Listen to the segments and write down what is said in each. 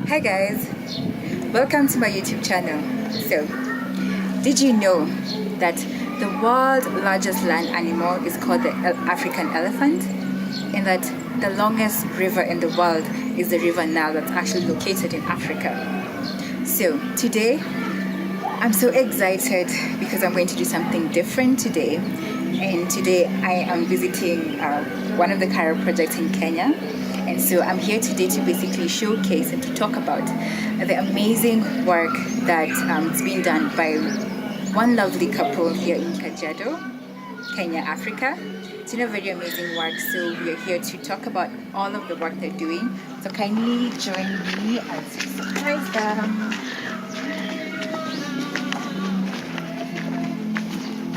Hi guys, welcome to my YouTube channel. So, did you know that the world's largest land animal is called the African elephant? And that the longest river in the world is the River Nile that's actually located in Africa. So today, I'm so excited because I'm going to do something different today. And today I am visiting one of the CARA projects in Kenya. And so I'm here today to basically showcase and to talk about the amazing work that is being done by one lovely couple here in Kajiado, Kenya, Africa. It's been a very amazing work, so we are here to talk about all of the work they're doing. So kindly join me as we surprise them.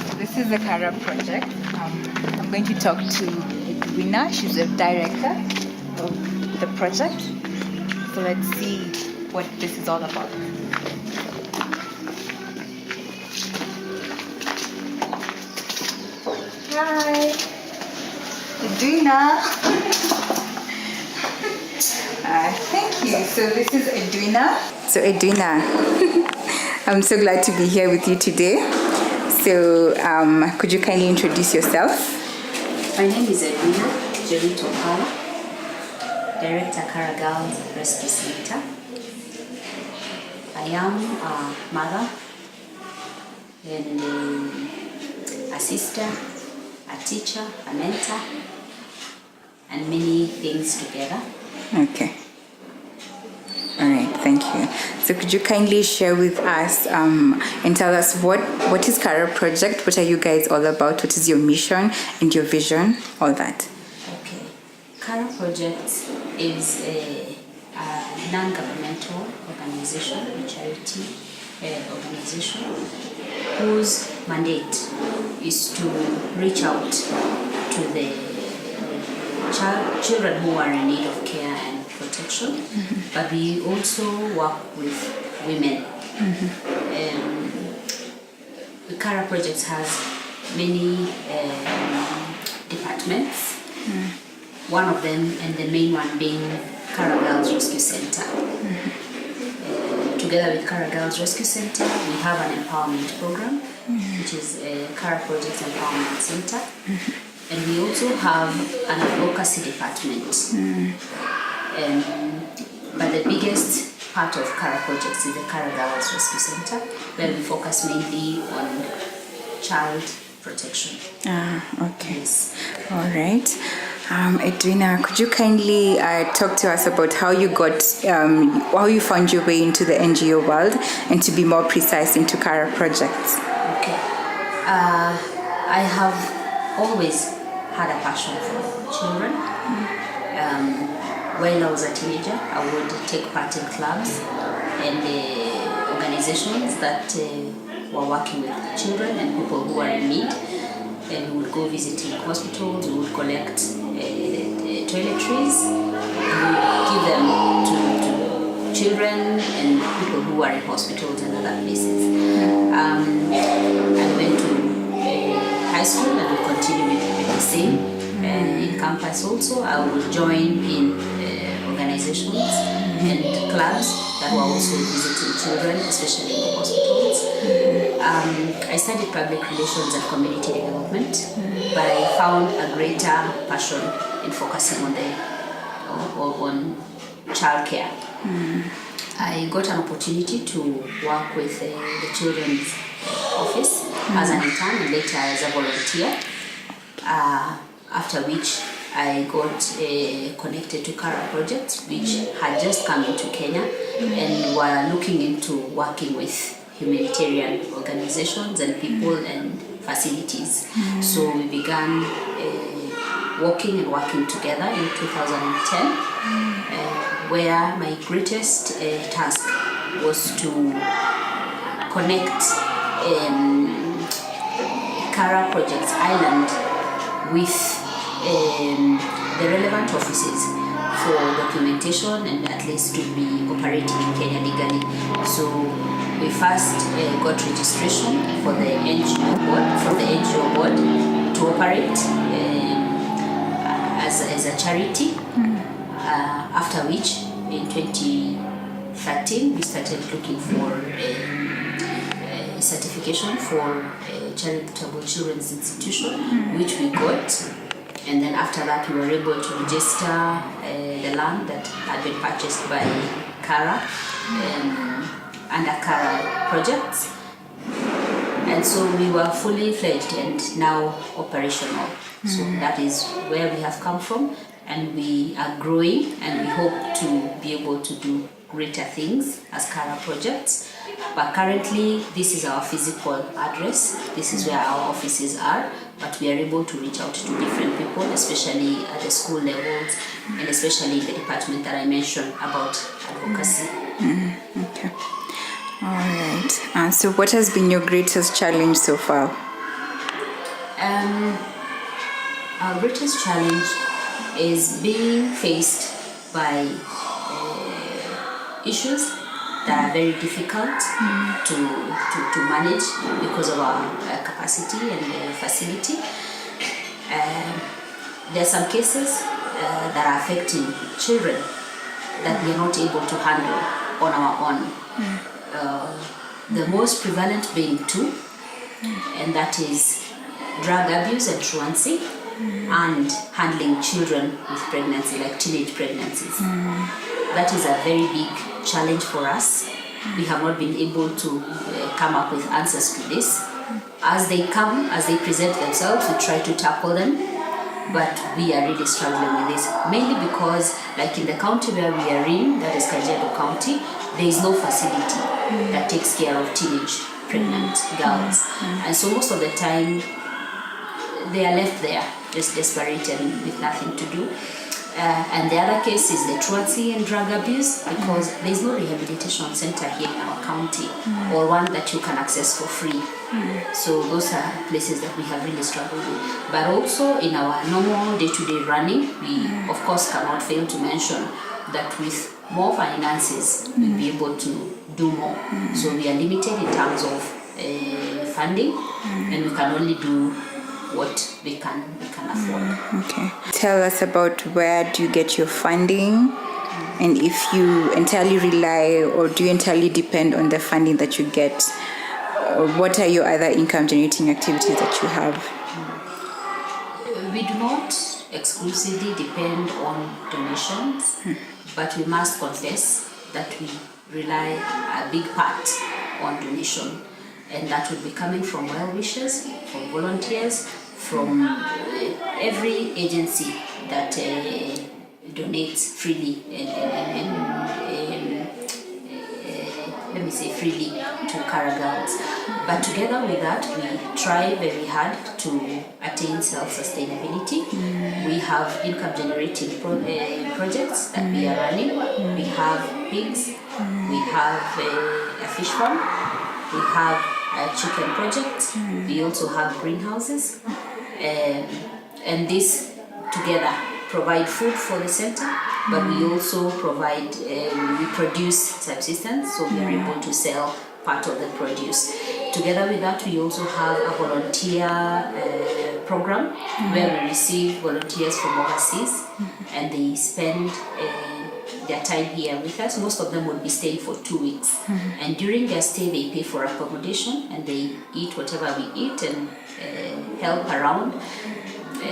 So this is the CARA project. I'm going to talk to Edwina. She's the director of the project. So let's see what this is all about. Hi, Edwina. Thank you. So this is Edwina. So Edwina, I'm so glad to be here with you today. So could you kindly introduce yourself? My name is Edwina the Project Director, CARA Girls Rescue Center. I am a mother and a sister, a teacher, a mentor, and many things together. Okay. All right, thank you. So could you kindly share with us and tell us what is CARA project? What are you guys all about? What is your mission and your vision? All that. Okay. CARA project is a non-governmental organization, a charity organization, whose mandate is to reach out to the children who are in need of care and protection, but we also work with women. The CARA project has many departments. One of them, and the main one, being CARA Girls Rescue Center. Together with CARA Girls Rescue Center, we have an empowerment program, which is a CARA Project Empowerment Center. And we also have an advocacy department. But the biggest part of CARA projects is the CARA Girls Rescue Center, where we focus mainly on child protection. Okay. Yes. All right. Edwina, could you kindly talk to us about how you got, how you found your way into the NGO world, and to be more precise, into CARA projects? Okay. I have always had a passion for children. When I was a teenager, I would take part in clubs and organizations that were working with children and people who are in need. And we would go visiting hospitals, we would collect toiletries, and we would give them to children and people who are in hospitals and other places. I went to high school and we continued with the same. In campus also, I would join in organizations and clubs that were also visiting children, especially in the hospitals. I studied public relations and community development, but I found a greater passion in focusing on childcare. I got an opportunity to work with the children's office as an intern and later as a volunteer, after which I got connected to CARA projects, which had just come into Kenya and were looking into working with humanitarian organizations and people and facilities. So we began working together in 2010, where my greatest task was to connect CARA Projects Island with the relevant offices for documentation and at least to be operating in Kenya legally. So we first got registration for the NGO board, to operate as a charity. After which, in 2013, we started looking for a certification for a charitable children's institution, which we got. And then after that, we were able to register the land that had been purchased by CARA under CARA projects. And so we were fully fledged and now operational. So that is where we have come from, and we are growing, and we hope to be able to do greater things as CARA projects. But currently, this is our physical address. This is where our offices are, but we are able to reach out to different people, especially at the school levels, and especially in the department that I mentioned about advocacy. Okay. All right. So what has been your greatest challenge so far? Our greatest challenge is being faced by issues that are very difficult to manage because of our capacity and facility. There are some cases that are affecting children that we are not able to handle on our own. The most prevalent being two, and that is drug abuse and truancy, and handling children with pregnancy, like teenage pregnancies. That is a very big challenge for us. We have not been able to come up with answers to this. As they come, as they present themselves, we try to tackle them, but we are really struggling with this, mainly because, like in the county where we are in, that is Kajiado County, there is no facility that takes care of teenage pregnant girls. And so most of the time, they are left there, just desperate and with nothing to do. And the other case is the truancy and drug abuse, because there is no rehabilitation center here in our county, or one that you can access for free. So those are places that we have really struggled with. But also in our normal day-to-day running, we of course cannot fail to mention that with more finances, we'll be able to do more. So we are limited in terms of funding, and we can only do what we can afford. Okay. Tell us about where do you get your funding, and if you entirely rely or do you entirely depend on the funding that you get. What are your other income generating activities that you have? We do not exclusively depend on donations, but we must confess that we rely a big part on donation, and that would be coming from well-wishers, from volunteers, from every agency that donates freely let me say freely to CARA girls. But together with that, we try very hard to attain self-sustainability. We have income generating projects that we are running. We have pigs, we have a fish farm, we have a chicken project, we also have greenhouses, and this together provide food for the center, but we also provide, we produce subsistence, so we are able to sell part of the produce. Together with that, we also have a volunteer program where we receive volunteers from overseas, and they spend their time here with us. Most of them will be staying for 2 weeks, and during their stay they pay for accommodation, and they eat whatever we eat and help around.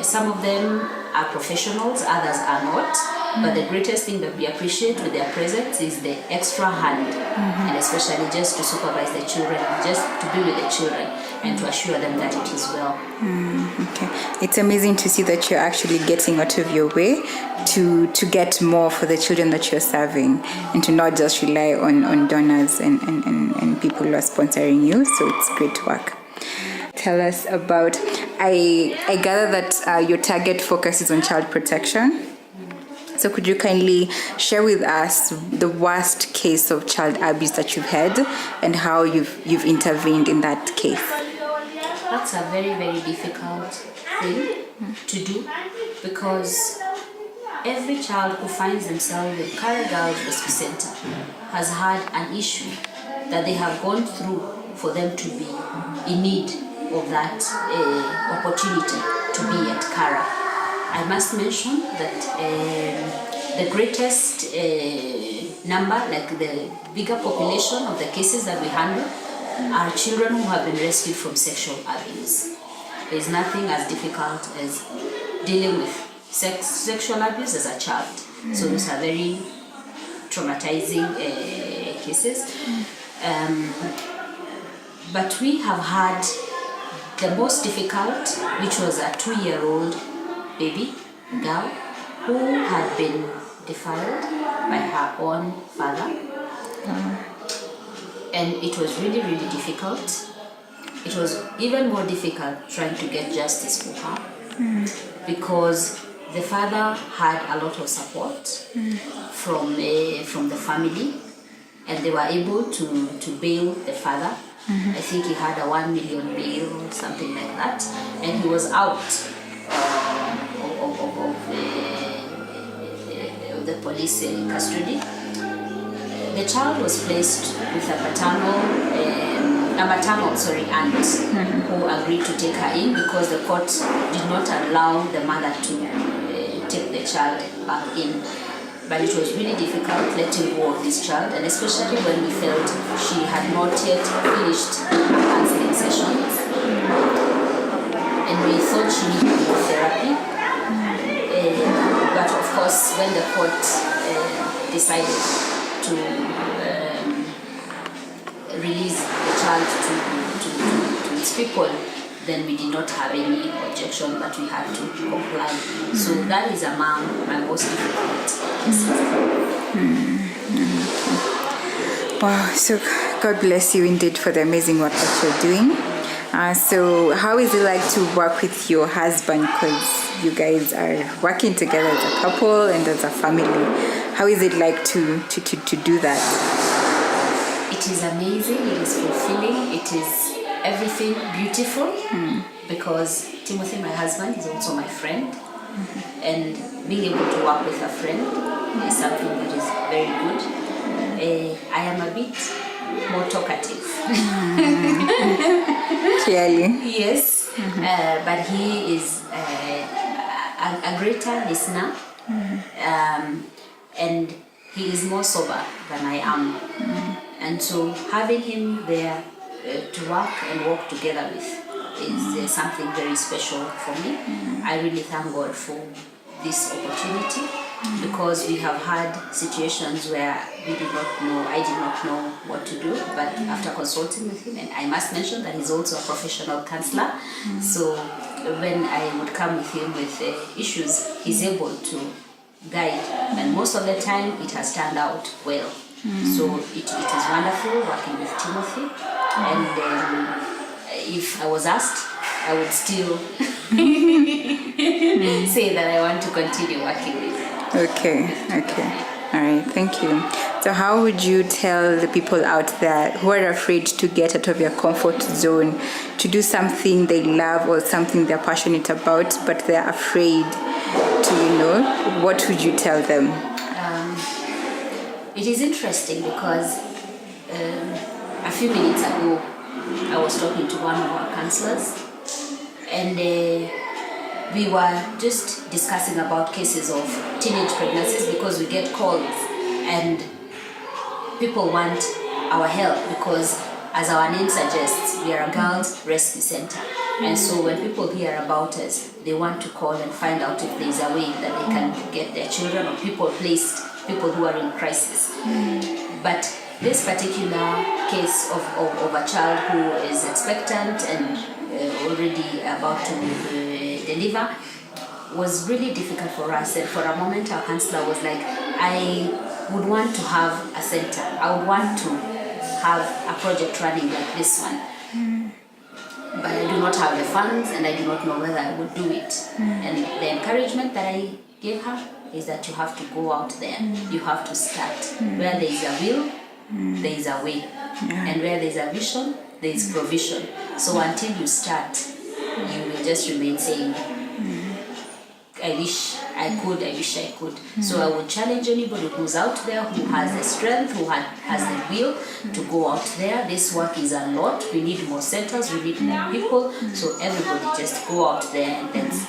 Some of them are professionals, others are not, but the greatest thing that we appreciate with their presence is the extra hand, and especially just to supervise the children, just to be with the children and to assure them that it is well. Okay. It's amazing to see that you're actually getting out of your way to get more for the children that you're serving, and to not just rely on donors and people who are sponsoring you. So it's great work. Tell us about, I gather that your target focus is on child protection. So could you kindly share with us the worst case of child abuse that you've had and how you've intervened in that case? That's a very, very difficult thing to do, because every child who finds themselves in CARA Girls Rescue Center has had an issue that they have gone through for them to be in need of that opportunity to be at CARA. I must mention that the greatest number, like the bigger population of the cases that we handle, are children who have been rescued from sexual abuse. There is nothing as difficult as dealing with sexual abuse as a child. So those are very traumatizing cases. But we have had the most difficult, which was a 2-year-old baby girl who had been defiled by her own father. And it was really, really difficult. It was even more difficult trying to get justice for her because the father had a lot of support from the family, and they were able to bail the father. I think he had a 1 million bail or something like that, and he was out of the police custody. The child was placed with a maternal aunt who agreed to take her in because the court did not allow the mother to take the child back in. But it was really difficult letting go of this child, and especially when we felt she had not yet finished her counseling sessions, and we thought she needed more therapy. But of course, when the court decided to release the child to its people, then we did not have any objection, but we had to comply. So that is among my most difficult cases. Wow, so God bless you indeed for the amazing work that you're doing. So how is it like to work with your husband, because you guys are working together as a couple and as a family? How is it like to do that? It is amazing, it is fulfilling, it is everything beautiful, because Timothy, my husband, is also my friend, and being able to work with a friend is something that is very good. I am a bit more talkative. Clearly. Yes, but he is a greater listener, and he is more sober than I am. And so having him there to work and walk together with is something very special for me. I really thank God for this opportunity, because we have had situations where I did not know what to do, but after consulting with him, and I must mention that he's also a professional counselor, so when I would come with him with issues, he's able to guide, and most of the time it has turned out well. So it is wonderful working with Timothy, and if I was asked, I would still say that I want to continue working with him. Okay. All right, thank you. So how would you tell the people out there who are afraid to get out of their comfort zone, to do something they love or something they're passionate about, but they're afraid to, what would you tell them? It is interesting because a few minutes ago I was talking to one of our counselors, and we were just discussing about cases of teenage pregnancies, because we get calls and people want our help, because as our name suggests, we are a girls rescue center, and so when people hear about us, they want to call and find out if there is a way that they can get their children, or people who are in crisis. But this particular case of a child who is expectant and already about to deliver was really difficult for us, and for a moment our counselor was like, I would want to have a center, I would want to have a project running like this one, but I do not have the funds and I do not know whether I would do it. And the encouragement that I gave her is that you have to go out there, you have to start. Where there is a will, there is a way, and where there is a vision, there is provision. So until you start, you will just remain saying, I wish I could, I wish I could. So I would challenge anybody who's out there, who has the strength, who has the will to go out there. This work is a lot. We need more centers, we need more people. So everybody just go out there and let's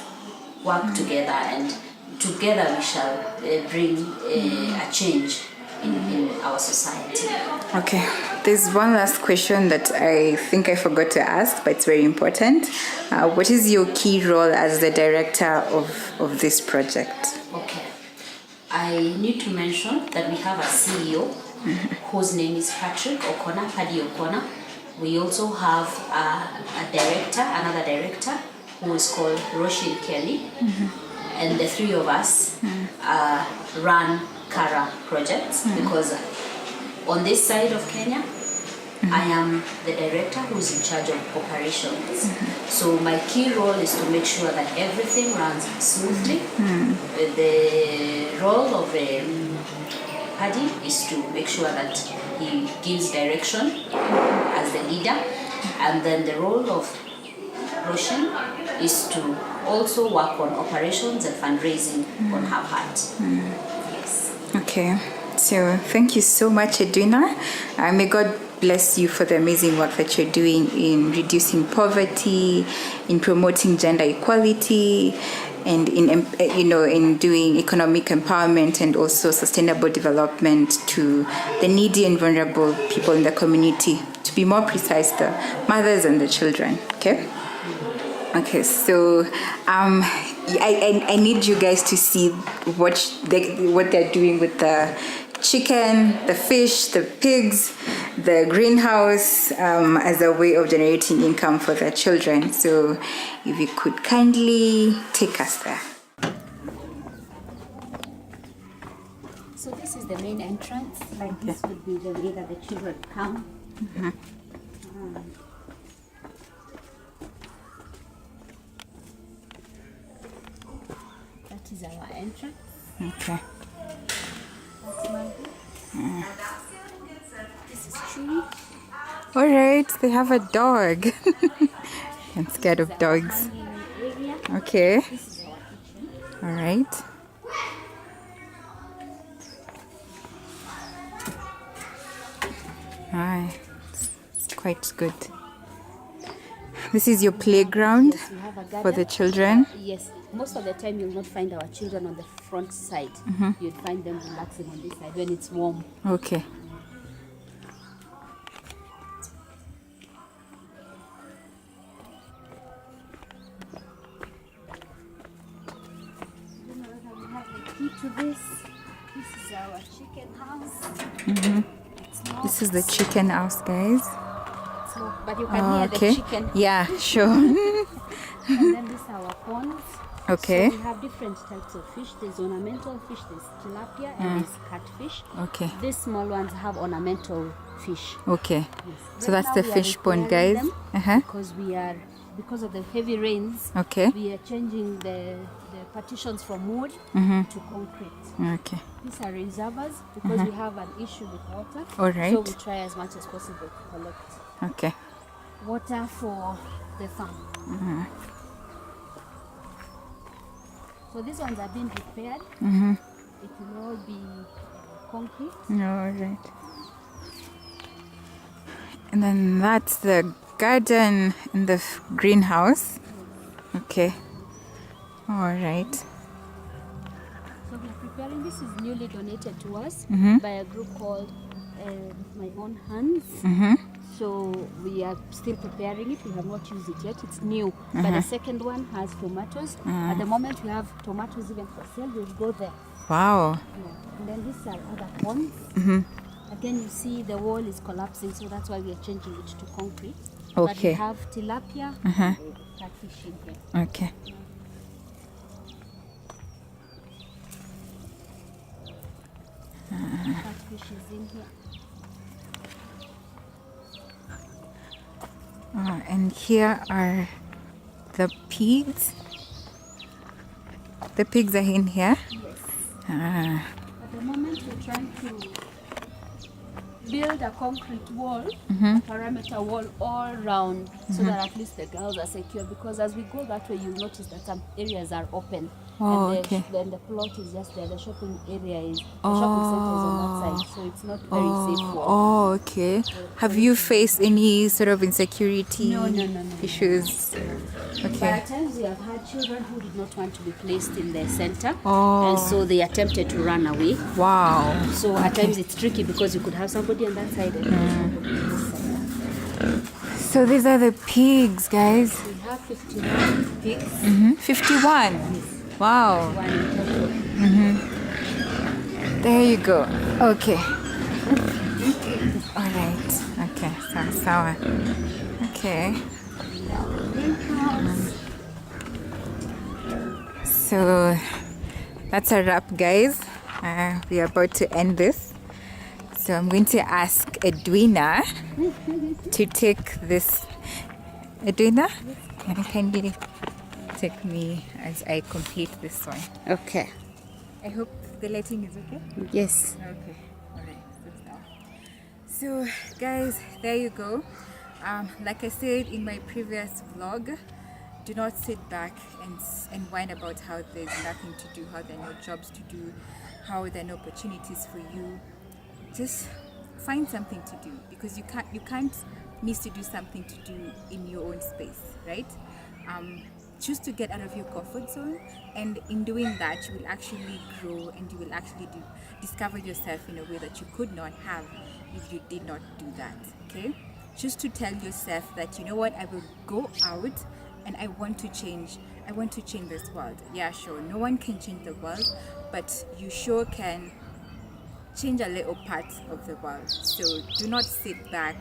work together and together we shall bring a change in our society. Okay, there's one last question that I think I forgot to ask, but it's very important. What is your key role as the director of this project? Okay, I need to mention that we have a CEO whose name is Paddy O'Connor. We also have another director who is called Roisin Kelly, and the three of us run CARA projects because on this side of Kenya, I am the director who's in charge of operations. So my key role is to make sure that everything runs smoothly. The role of Paddy is to make sure that he gives direction as the leader, and then the role of Roisin is to also work on operations and fundraising on her part. Yes. Okay, so thank you so much, Edwina. May God bless you for the amazing work that you're doing in reducing poverty, in promoting gender equality, and in doing economic empowerment and also sustainable development to the needy and vulnerable people in the community. To be more precise, the mothers and the children. Okay, so I need you guys to see what they're doing with the chicken, the fish, the pigs, the greenhouse as a way of generating income for their children. So if you could kindly take us there. So this is the main entrance. This would be the way that the children come. That is our entrance. Okay. That's my This is tree. All right, they have a dog. I'm scared of dogs. Okay. This is our kitchen. All right. It's quite good. This is your playground We have a for garden. the children. Yes, most of the time you'll not find our children on the front side. You'd find them relaxing on this side when it's warm. Okay. We have the key to this. This is our chicken house. It's locked. This is the chicken house, guys. It's locked, but you can hear Okay. the chicken. Yeah, sure. And then this is our ponds. Okay. So we have different types of fish. There's ornamental fish, there's tilapia, and there's catfish. Okay. These small ones have ornamental fish. Okay. Yes. So Right that's now the we are fish pond, repairing guys. them because of the heavy rains. Okay. We are changing the partitions from wood to concrete. Okay. These are reservoirs because we have an issue with water. All right. So we try as much as possible to collect Okay. water for the farm. So these ones are being repaired. It will all be concrete. All right. And then that's the garden in the greenhouse. Okay. All right. So we're preparing. This is newly donated to us by a group called My Own Hands. So we are still preparing it. We have not used it yet. It's new. But the second one has tomatoes. At the moment we have tomatoes even for sale. We'll go there. Wow. Yeah. And then these are other ponds. Again, you see the wall is collapsing, so that's why we are changing it to concrete. But we Okay. have tilapia and catfish in here. Okay. Catfish is in here. And here are the pigs. The pigs are in here. Yes. Ah, At the moment, we're trying to build a concrete wall, a perimeter wall all around, so that at least the girls are secure. Because as we go that way, you'll notice that some areas are open. Oh, and okay. then the plot is just there. The shopping area is the shopping center is on that side, so it's not very safe for. Oh, okay. Have you faced any sort of insecurity No. issues? But Okay. at times we have had children who did not want to be placed in the center, Oh. and so they attempted to run away. Wow. So at times it's tricky because you could have somebody on that side and somebody on this side. So these are the pigs, guys. We have 51 pigs. 51. Wow. One in total. There you go. Okay. All right. Okay. Sawa. Okay. So that's a wrap, guys. We are about to end this. So I'm going to ask Edwina to take this. Edwina, can you take me as I complete this one? Okay. I hope the lighting is okay. Yes. Okay. All right. So, guys, there you go. Like I said in my previous vlog, do not sit back and whine about how there's nothing to do, how there are no jobs to do, how there are no opportunities for you. Just find something to do, because you can't miss to do something to do in your own space, right? Choose to get out of your comfort zone, and in doing that you will actually grow, and you will actually discover yourself in a way that you could not have if you did not do that. Okay, choose to tell yourself that, you know what, I will go out and I want to change this world. Yeah, sure, no one can change the world, but you sure can change a little part of the world. So do not sit back,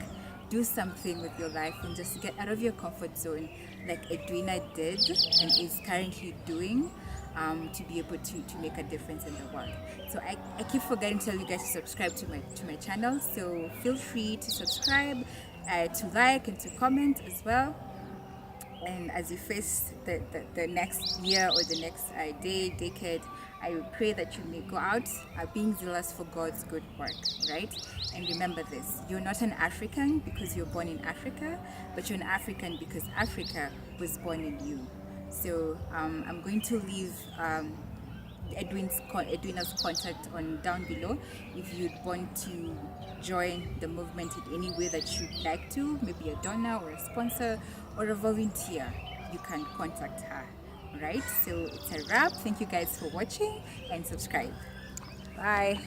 do something with your life, and just get out of your comfort zone, like Edwina did and is currently doing, to be able to make a difference in the world. So I keep forgetting to tell you guys to subscribe to my channel, so feel free to subscribe, to like and to comment as well. And as you face the next year or the next decade, I pray that you may go out being zealous for God's good work, right? And remember this, you're not an African because you're born in Africa, but you're an African because Africa was born in you. So I'm going to leave Edwina's contact on down below if you'd want to join the movement in any way that you'd like to, maybe a donor or a sponsor or a volunteer. You can contact her. Right, so it's a wrap. Thank you guys for watching, and subscribe. Bye.